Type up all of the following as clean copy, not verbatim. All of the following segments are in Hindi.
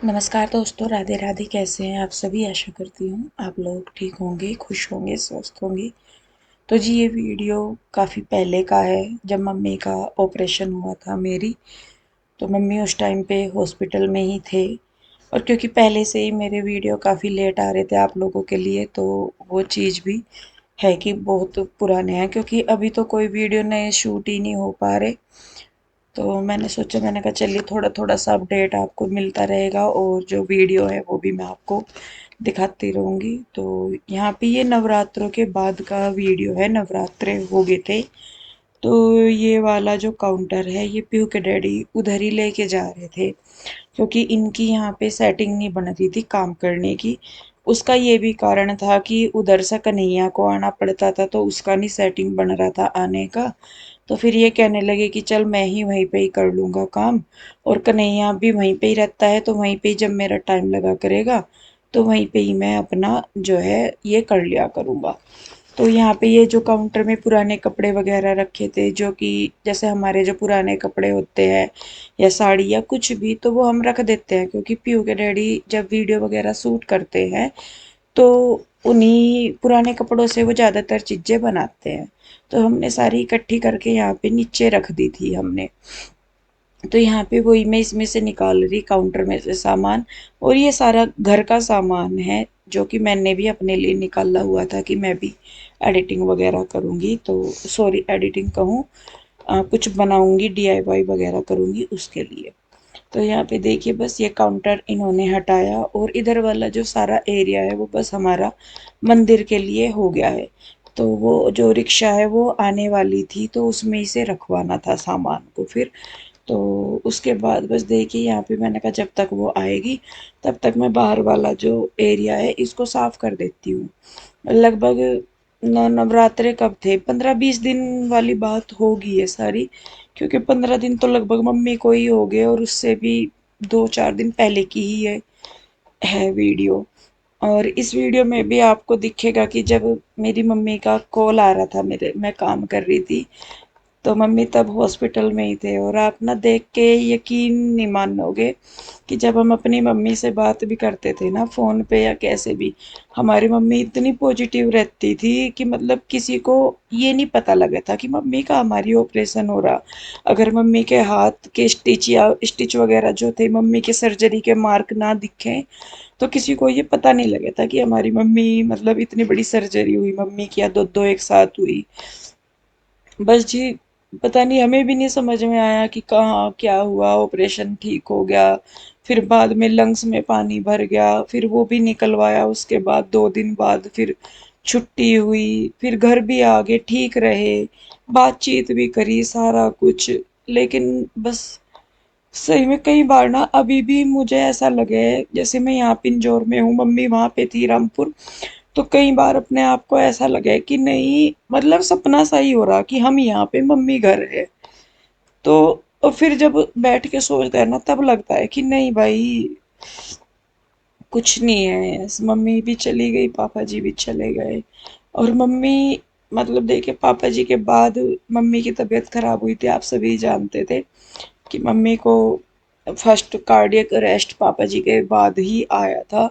नमस्कार दोस्तों, राधे राधे। कैसे हैं आप सभी? आशा करती हूँ आप लोग ठीक होंगे, खुश होंगे, स्वस्थ होंगे। तो जी, ये वीडियो काफ़ी पहले का है, जब मम्मी का ऑपरेशन हुआ था मेरी। तो मम्मी उस टाइम पे हॉस्पिटल में ही थे। और क्योंकि पहले से ही मेरे वीडियो काफ़ी लेट आ रहे थे आप लोगों के लिए, तो वो चीज़ भी है कि बहुत पुराने हैं, क्योंकि अभी तो कोई वीडियो नए शूट ही नहीं हो पा रहे। तो मैंने सोचा, मैंने कहा चलिए थोड़ा थोड़ा सा अपडेट आपको मिलता रहेगा, और जो वीडियो है वो भी मैं आपको दिखाती रहूँगी। तो यहाँ पे ये नवरात्रों के बाद का वीडियो है, नवरात्रे हो गए थे। तो ये वाला जो काउंटर है, ये पीहू के डैडी उधर ही लेके जा रहे थे, क्योंकि इनकी यहाँ पे सेटिंग नहीं बन रही थी काम करने की। उसका ये भी कारण था कि उधर से कन्हैया को आना पड़ता था, तो उसका नहीं सेटिंग बन रहा था आने का। तो फिर ये कहने लगे कि चल मैं ही वहीं पे ही कर लूँगा काम, और कन्हैया भी वहीं पे ही रहता है, तो वहीं पे ही जब मेरा टाइम लगा करेगा तो वहीं पे ही मैं अपना जो है ये कर लिया करूँगा। तो यहाँ पे ये जो काउंटर में पुराने कपड़े वगैरह रखे थे, जो कि जैसे हमारे जो पुराने कपड़े होते हैं या साड़ी या कुछ भी, तो वो हम रख देते हैं, क्योंकि पीयू के डैडी जब वीडियो वगैरह शूट करते हैं तो उन्हीं पुराने कपड़ों से वो ज़्यादातर चीज़ें बनाते हैं। तो हमने सारी इकट्ठी करके यहाँ पे नीचे रख दी थी हमने। तो यहाँ पे वही मैं इसमें से निकाल रही, काउंटर में से सामान। और ये सारा घर का सामान है, जो कि मैंने भी अपने लिए निकाला हुआ था कि मैं भी एडिटिंग वगैरह करूँगी। तो सॉरी, एडिटिंग कहूँ, कुछ बनाऊँगी, डीआईवाई वगैरह करूँगी उसके लिए। तो यहाँ पे देखिए, बस ये काउंटर इन्होंने हटाया, और इधर वाला जो सारा एरिया है वो बस हमारा मंदिर के लिए हो गया है। तो वो जो रिक्शा है वो आने वाली थी, तो उसमें ही से रखवाना था सामान को फिर। तो उसके बाद बस देखिए, यहाँ पे मैंने कहा जब तक वो आएगी तब तक मैं बाहर वाला जो एरिया है इसको साफ कर देती हूँ। लगभग नवरात्रे कब थे, 15-20 दिन वाली बात होगी ये सारी, क्योंकि 15 दिन तो लगभग मम्मी को ही हो गए, और उससे भी 2-4 दिन पहले की ही है वीडियो। और इस वीडियो में भी आपको दिखेगा कि जब मेरी मम्मी का कॉल आ रहा था, मेरे मैं काम कर रही थी, तो मम्मी तब हॉस्पिटल में ही थे। और आप ना देख के यकीन नहीं मानोगे कि जब हम अपनी मम्मी से बात भी करते थे ना फ़ोन पे या कैसे भी, हमारी मम्मी इतनी पॉजिटिव रहती थी कि मतलब किसी को ये नहीं पता लगा था कि मम्मी का हमारी ऑपरेशन हो रहा। अगर मम्मी के हाथ के स्टिच या स्टिच वगैरह जो थे, मम्मी के सर्जरी के मार्क ना दिखें, तो किसी को ये पता नहीं लगा था कि हमारी मम्मी मतलब इतनी बड़ी सर्जरी हुई मम्मी की, या दो दो एक साथ हुई। बस जी, पता नहीं, हमें भी नहीं समझ में आया कि कहाँ क्या हुआ, ऑपरेशन ठीक हो गया। फिर बाद में लंग्स में पानी भर गया, फिर वो भी निकलवाया, उसके बाद 2 दिन बाद फिर छुट्टी हुई, फिर घर भी आ गए, ठीक रहे, बातचीत भी करी, सारा कुछ। लेकिन बस सही में कई बार ना अभी भी मुझे ऐसा लगे, जैसे मैं यहाँ पिंजौर में हूँ, मम्मी वहाँ पे थी रामपुर। तो कई बार अपने आप को ऐसा लगे कि नहीं, मतलब सपना सा ही हो रहा कि हम यहाँ पे, मम्मी घर है। तो और फिर जब बैठ के सोचते हैं ना, तब लगता है कि नहीं भाई, कुछ नहीं है, मम्मी भी चली गई, पापा जी भी चले गए। और मम्मी, मतलब देखिए, पापा जी के बाद मम्मी की तबीयत खराब हुई थी, आप सभी जानते थे कि मम्मी को फर्स्ट कार्डियक अरेस्ट पापा जी के बाद ही आया था।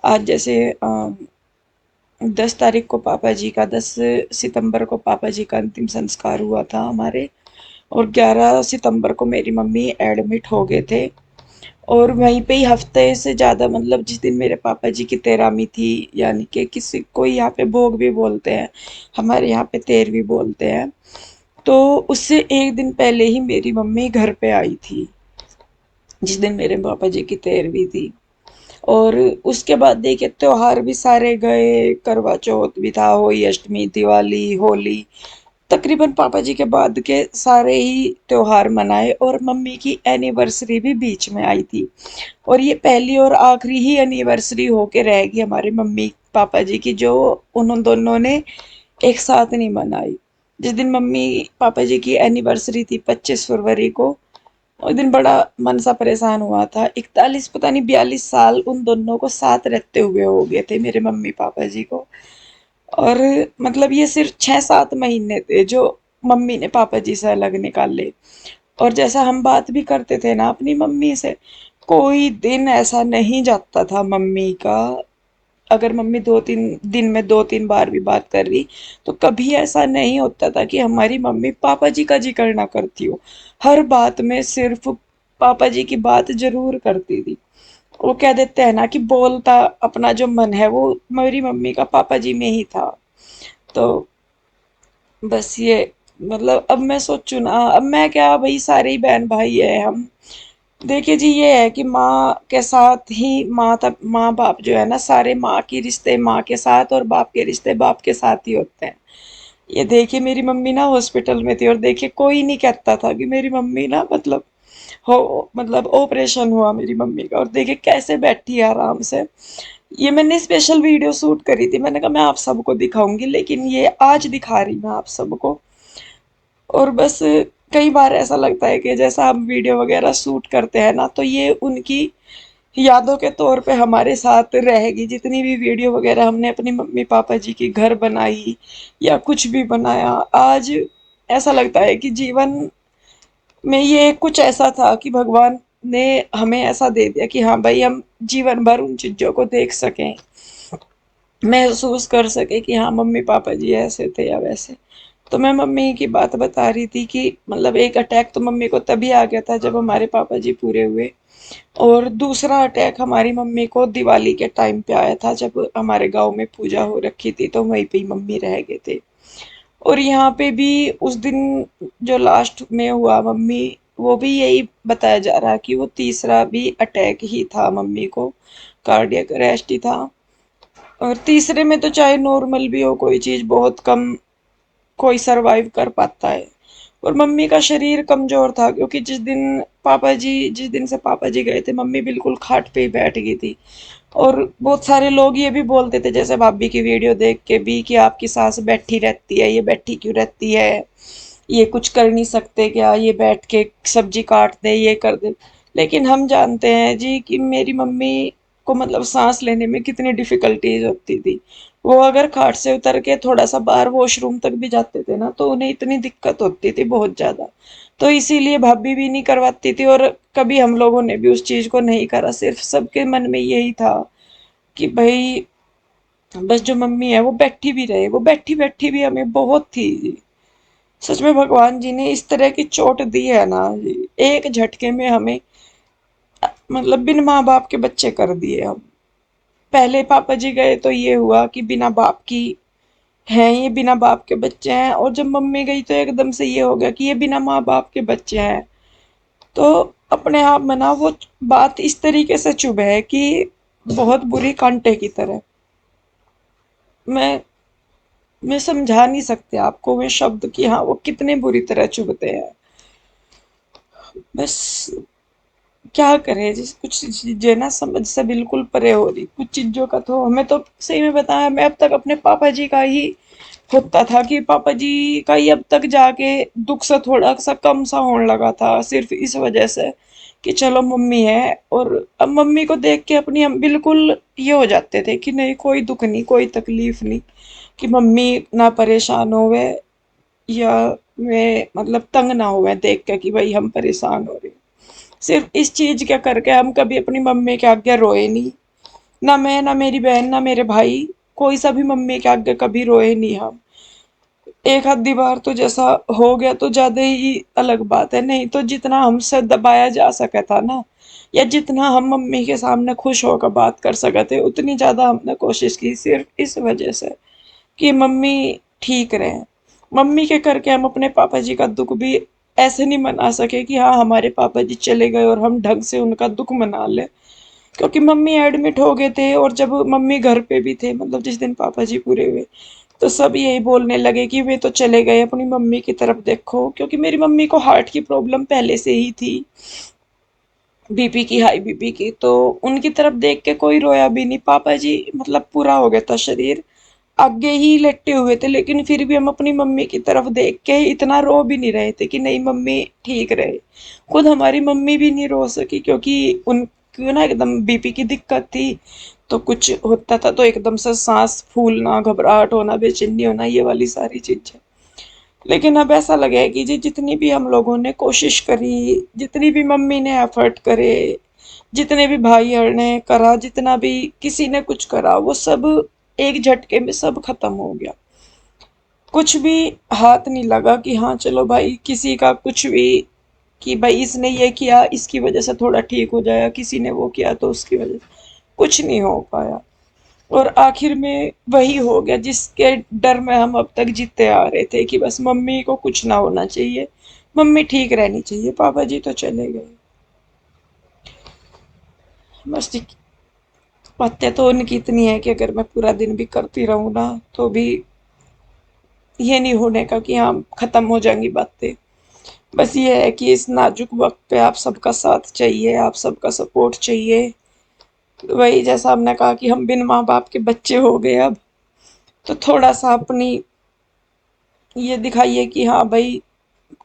आज जैसे 10 तारीख को पापा जी का, 10 सितंबर को पापा जी का अंतिम संस्कार हुआ था हमारे। और 11 सितंबर को मेरी मम्मी एडमिट हो गए थे। और वहीं पे ही हफ्ते से ज़्यादा, मतलब जिस दिन मेरे पापा जी की तेरहवीं थी, यानी कि किसी कोई यहाँ पे भोग भी बोलते हैं, हमारे यहाँ पे तेरहवीं बोलते हैं। तो उससे एक दिन पहले ही मेरी मम्मी घर पे आई थी, जिस दिन मेरे पापा जी की तेरहवीं थी। और उसके बाद देखिए, त्योहार भी सारे गए, करवा चौथ भी था, होली, अष्टमी, दिवाली, होली, तकरीबन पापा जी के बाद के सारे ही त्योहार मनाए, और मम्मी की एनिवर्सरी भी बीच में आई थी। और ये पहली और आखिरी ही एनिवर्सरी होके रहेगी हमारे मम्मी पापा जी की, जो उन दोनों ने एक साथ नहीं मनाई। जिस दिन मम्मी पापा जी की एनिवर्सरी थी, 25 फरवरी को, उस दिन बड़ा मन सा परेशान हुआ था। 41, पता नहीं 42 साल उन दोनों को साथ रहते हुए हो गए थे, मेरे मम्मी पापा जी को। और मतलब ये सिर्फ 6-7 महीने थे जो मम्मी ने पापा जी से अलग निकाले। और जैसा हम बात भी करते थे ना अपनी मम्मी से, कोई दिन ऐसा नहीं जाता था मम्मी का, अगर मम्मी 2-3 दिन में 2-3 बार भी बात कर रही, तो कभी ऐसा नहीं होता था कि हमारी मम्मी पापा जी का जिक्र ना करती हो। हर बात में सिर्फ पापा जी की बात जरूर करती थी। वो कह देते हैं ना कि बोलता अपना जो मन है, वो मेरी मम्मी का पापा जी में ही था। तो बस ये, मतलब अब मैं सोचू ना, अब मैं क्या, भाई सारे ही बहन भाई है हम। देखिए जी, ये है कि माँ के साथ ही माँ तक, माँ बाप जो है ना, सारे माँ के रिश्ते माँ के साथ और बाप के रिश्ते बाप के साथ ही होते हैं। ये देखिए, मेरी मम्मी ना हॉस्पिटल में थी, और देखिए कोई नहीं कहता था कि मेरी मम्मी ना, मतलब ऑपरेशन हुआ मेरी मम्मी का, और देखिए कैसे बैठी है आराम से। ये मैंने स्पेशल वीडियो शूट करी थी, मैंने कहा मैं आप सबको दिखाऊंगी, लेकिन ये आज दिखा रही मैं आप सबको। और बस कई बार ऐसा लगता है कि जैसा हम वीडियो वगैरह शूट करते हैं ना, तो ये उनकी यादों के तौर पे हमारे साथ रहेगी। जितनी भी वीडियो वगैरह हमने अपनी मम्मी पापा जी की घर बनाई या कुछ भी बनाया, आज ऐसा लगता है कि जीवन में ये कुछ ऐसा था कि भगवान ने हमें ऐसा दे दिया कि हाँ भाई, हम जीवन भर उन चीजों को देख सकें, महसूस कर सके कि हाँ मम्मी पापा जी ऐसे थे या वैसे। तो मैं मम्मी की बात बता रही थी कि मतलब एक अटैक तो मम्मी को तभी आ गया था जब हमारे पापा जी पूरे हुए, और दूसरा अटैक हमारी मम्मी को दिवाली के टाइम पे आया था, जब हमारे गांव में पूजा हो रखी थी, तो वहीं पे ही मम्मी रह गए थे। और यहाँ पे भी उस दिन जो लास्ट में हुआ मम्मी, वो भी यही बताया जा रहा है कि वो तीसरा भी अटैक ही था मम्मी को, कार्डियक अरेस्ट ही था। और तीसरे में तो चाहे नॉर्मल भी हो कोई चीज, बहुत कम कोई सरवाइव कर पाता है। और मम्मी का शरीर कमजोर था, क्योंकि जिस दिन से पापा जी गए थे, मम्मी बिल्कुल खाट पे ही बैठ गई थी। और बहुत सारे लोग ये भी बोलते थे, जैसे भाभी की वीडियो देख के भी, कि आपकी सास बैठी रहती है, ये बैठी क्यों रहती है, ये कुछ कर नहीं सकते क्या, ये बैठ के सब्जी काट दे, ये कर दे। लेकिन हम जानते हैं जी कि मेरी मम्मी को मतलब सांस लेने में कितनी डिफिकल्टीज होती थी। वो अगर खाट से उतर के थोड़ा सा बाहर वॉशरूम तक भी जाते थे ना, तो उन्हें इतनी दिक्कत होती थी बहुत ज्यादा। तो इसीलिए भाभी भी नहीं करवाती थी, और कभी हम लोगों ने भी उस चीज को नहीं करा। सिर्फ सबके मन में यही था कि भाई बस जो मम्मी है वो बैठी भी रहे, वो बैठी बैठी भी हमें बहुत थी। सच में भगवान जी ने इस तरह की चोट दी है ना, एक झटके में हमें मतलब बिन माँ बाप के बच्चे कर दिए हम। पहले पापा जी गए तो ये हुआ कि बिना बाप की हैं, ये बिना बाप के बच्चे हैं, और जब मम्मी गई तो एकदम से ये हो गया कि ये बिना माँ बाप के बच्चे हैं। तो अपने आप में ना वो बात इस तरीके से चुभ है कि बहुत बुरी, कांटे की तरह। मैं मैं समझा नहीं सकते आपको वे शब्द कि हाँ वो कितने बुरी तरह चुभते हैं। बस क्या करें, जिस कुछ चीजें ना समझ से बिल्कुल परे हो रही, कुछ चीजों का तो हमें तो सही में बताया, मैं अब तक अपने पापा जी का ही होता था कि पापा जी का ही अब तक जाके दुख सा थोड़ा सा कम सा होने लगा था, सिर्फ इस वजह से कि चलो मम्मी है। और अब मम्मी को देख के अपनी हम बिल्कुल ये हो जाते थे कि नहीं, कोई दुख नहीं, कोई तकलीफ नहीं, कि मम्मी ना परेशान होवे, या वे मतलब तंग ना हुए देख के कि भाई हम परेशान हो रहे। सिर्फ इस चीज के करके हम कभी अपनी मम्मी के आगे रोए नहीं, ना मैं, ना मेरी बहन, ना मेरे भाई, कोई सा भी मम्मी के आगे कभी रोए नहीं हम। एक आधी बार तो जैसा हो गया तो ज्यादा ही अलग बात है, नहीं तो जितना हमसे दबाया जा सका था ना, या जितना हम मम्मी के सामने खुश होकर बात कर सके थे, उतनी ज्यादा हमने कोशिश की, सिर्फ इस वजह से कि मम्मी ठीक रहे। मम्मी के करके हम अपने पापा जी का दुख भी ऐसे नहीं मना सके कि हाँ हमारे पापा जी चले गए और हम ढंग से उनका दुख मना ले। क्योंकि मम्मी एडमिट हो गए थे, और जब मम्मी घर पे भी थे, मतलब जिस दिन पापा जी पूरे हुए, तो सब यही बोलने लगे कि वे तो चले गए, अपनी मम्मी की तरफ देखो। क्योंकि मेरी मम्मी को हार्ट की प्रॉब्लम पहले से ही थी, बीपी की, हाई बीपी की, तो उनकी तरफ देख के कोई रोया भी नहीं। पापा जी मतलब पूरा हो गया था शरीर, आगे ही लेटे हुए थे, लेकिन फिर भी हम अपनी मम्मी की तरफ देख के इतना रो भी नहीं रहे थे कि नहीं मम्मी ठीक रहे। खुद हमारी मम्मी भी नहीं रो सकी, क्योंकि उनको ना एकदम बीपी की दिक्कत थी, तो कुछ होता था तो एकदम से सांस फूलना, घबराहट होना, बेचैनी होना, ये वाली सारी चीजें। लेकिन अब ऐसा लगे कि जी जितनी भी हम लोगों ने कोशिश करी, जितनी भी मम्मी ने एफर्ट करे, जितने भी भाई ने करा, जितना भी किसी ने कुछ करा, वो सब एक झटके में सब खत्म हो गया। कुछ भी हाथ नहीं लगा कि हाँ चलो भाई किसी का कुछ भी, कि भाई इसने ये किया इसकी वजह से थोड़ा ठीक हो जाएगा, किसी ने वो किया तो उसकी वजह से कुछ नहीं हो पाया। और आखिर में वही हो गया जिसके डर में हम अब तक जीते आ रहे थे, कि बस मम्मी को कुछ ना होना चाहिए, मम्मी ठीक रहनी चाहिए। पापा जी तो चले गए। बस बातें तो उनकी इतनी है कि अगर मैं पूरा दिन भी करती रहूं ना तो भी ये नहीं होने का कि हाँ खत्म हो जाएंगी बातें। बस ये है कि इस नाजुक वक्त पे आप सबका साथ चाहिए, आप सबका सपोर्ट चाहिए। वही जैसा हमने कहा कि हम बिन माँ बाप के बच्चे हो गए अब, तो थोड़ा सा अपनी ये दिखाइए कि हाँ भाई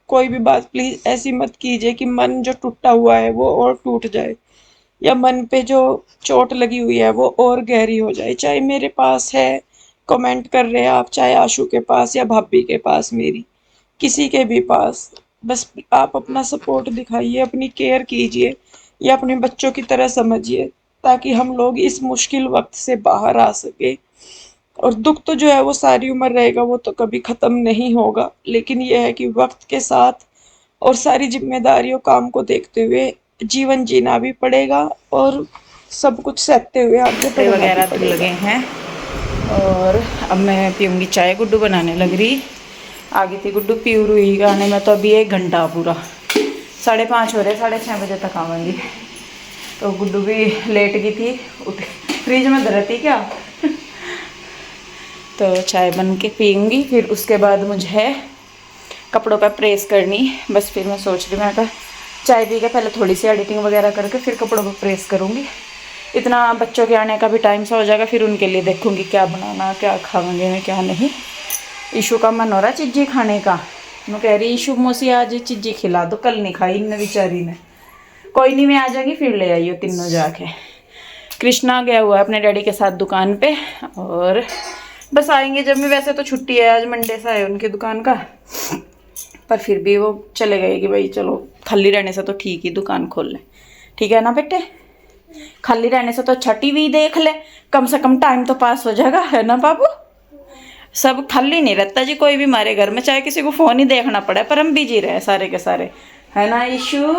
कोई भी बात प्लीज ऐसी मत कीजिए कि मन जो टूटा हुआ है वो और टूट जाए, या मन पे जो चोट लगी हुई है वो और गहरी हो जाए। चाहे मेरे पास है, कमेंट कर रहे हैं आप, चाहे आशु के पास या भाभी के पास, मेरी किसी के भी पास, बस आप अपना सपोर्ट दिखाइए, अपनी केयर कीजिए, या अपने बच्चों की तरह समझिए, ताकि हम लोग इस मुश्किल वक्त से बाहर आ सके। और दुख तो जो है वो सारी उम्र रहेगा, वो तो कभी खत्म नहीं होगा, लेकिन यह है कि वक्त के साथ और सारी जिम्मेदारियों काम को देखते हुए जीवन जीना भी पड़ेगा, और सब कुछ सहते हुए आगे कपड़े बढ़ना भी वगैरह धुल पड़ेगा। गए हैं और अब मैं पीऊँगी चाय। गुड्डू बनाने लग रही। आ गई थी गुड्डू प्यूर हुई गाने में, तो अभी 1 घंटा पूरा 5:30 हो रहे, 6:30 बजे तक आऊँगी। तो गुड्डू भी लेट गई थी, उठ फ्रिज में धरी थी क्या। तो चाय बन के पीऊँगी, फिर उसके बाद मुझे कपड़ों पर प्रेस करनी। बस फिर मैं सोच रही, मैं कहा चाय पी के पहले थोड़ी सी एडिटिंग वगैरह करके फिर कपड़ों पर प्रेस करूँगी। इतना बच्चों के आने का भी टाइम सा हो जाएगा, फिर उनके लिए देखूँगी क्या बनाना, क्या खाऊंगी मैं क्या नहीं। ईशू का मन हो रहा चिज्जी खाने का। मैं कह रही ईशू मौसी आज चिज्जी खिला दो, कल नहीं खाई इन बेचारी ने। कोई नहीं, मैं आ जाएगी फिर ले आइयो तीनों जाके। कृष्णा गया हुआ है अपने डैडी के साथ दुकान पे, और बस आएंगे जब भी। वैसे तो छुट्टी है, आज मंडे सा है उनकी दुकान का, पर फिर भी वो चले गए कि भाई चलो खाली रहने से तो ठीक ही दुकान खोल ले। ठीक है ना बेटे, खाली रहने से तो अच्छा टीवी देख ले, कम से कम टाइम तो पास हो जाएगा, है ना बाबू। सब खाली नहीं रहता जी कोई भी हमारे घर में, चाहे किसी को फोन ही देखना पड़े पर हम बिजी रहे सारे के सारे, है ना इशू,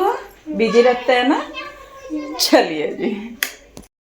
बिजी रहते हैं ना। चलिए जी।